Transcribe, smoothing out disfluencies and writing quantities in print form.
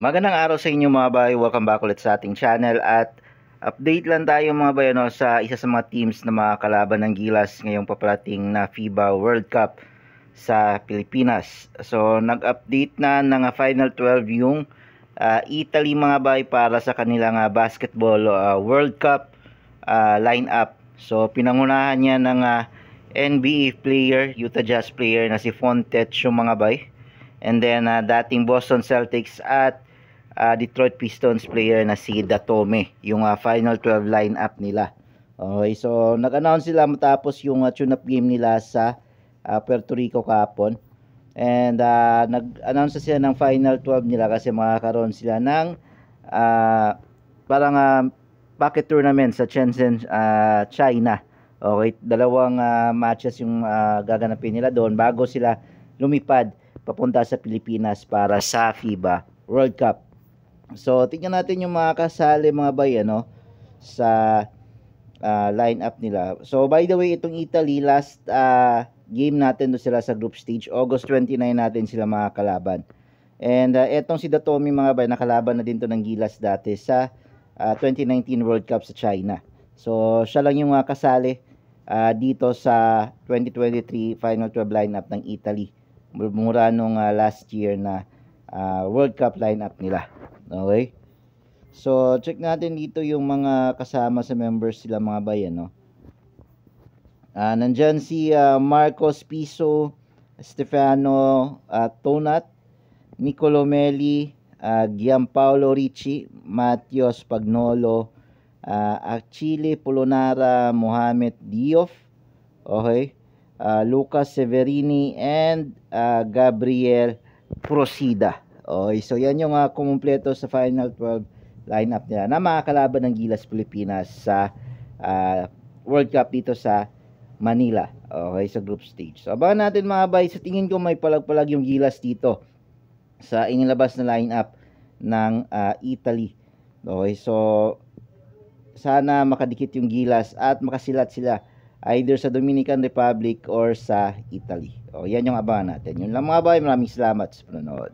Magandang araw sa inyo mga bay, welcome back ulit sa ating channel at update lang tayo mga bay sa isa sa mga teams na makakalaban ng Gilas ngayong paparating na FIBA World Cup sa Pilipinas. So nag-update na ng Final 12 yung Italy mga bay para sa kanilang basketball World Cup lineup. So pinangunahan niya ng NBA player, Utah Jazz player na si Fontet yung mga bay. And then dating Boston Celtics at Detroit Pistons player na si Datome, yung Final 12 lineup nila. Okay, so nag-announce sila matapos yung tune-up game nila sa Puerto Rico kahapon. And nag-announce sila ng Final 12 nila kasi makakaroon sila ng parang pocket tournament sa Shenzhen, China. Okay, dalawang matches yung gaganapin nila doon bago sila lumipad papunta sa Pilipinas para sa FIBA World Cup. So, tingnan natin yung mga kasali mga bay, sa lineup nila. So, by the way, itong Italy, last game natin doon sila sa group stage. August 29 natin sila mga kalaban. And etong si Datome mga bay, nakalaban na din to ng Gilas dati sa 2019 World Cup sa China. So, siya lang yung kasali dito sa 2023 Final 12 lineup ng Italy. Mura nung last year na World Cup lineup nila. Okay? So, check natin dito yung mga kasama sa members sila mga bayan, nandyan si Marcos Piso, Stefano Tonat, Nicolo Meli, Gianpaolo Ricci, Matteo Spagnolo, Achille Polonara, Mohamed Diouf, okay? Lucas Severini and Gabriel Procida. Okay, so yan yung kumumpleto sa Final 12 lineup nila na makakalaban ng Gilas Pilipinas sa World Cup dito sa Manila. Okay, sa group stage. So abangan natin mga bay, sa tingin ko may palag-palag yung Gilas dito sa inilabas na lineup ng Italy. Okay, so sana makadikit yung Gilas at makasilat sila either sa Dominican Republic or sa Italy. O yan yung abangan natin. Yun lang mga bay, maraming salamat sa panonood.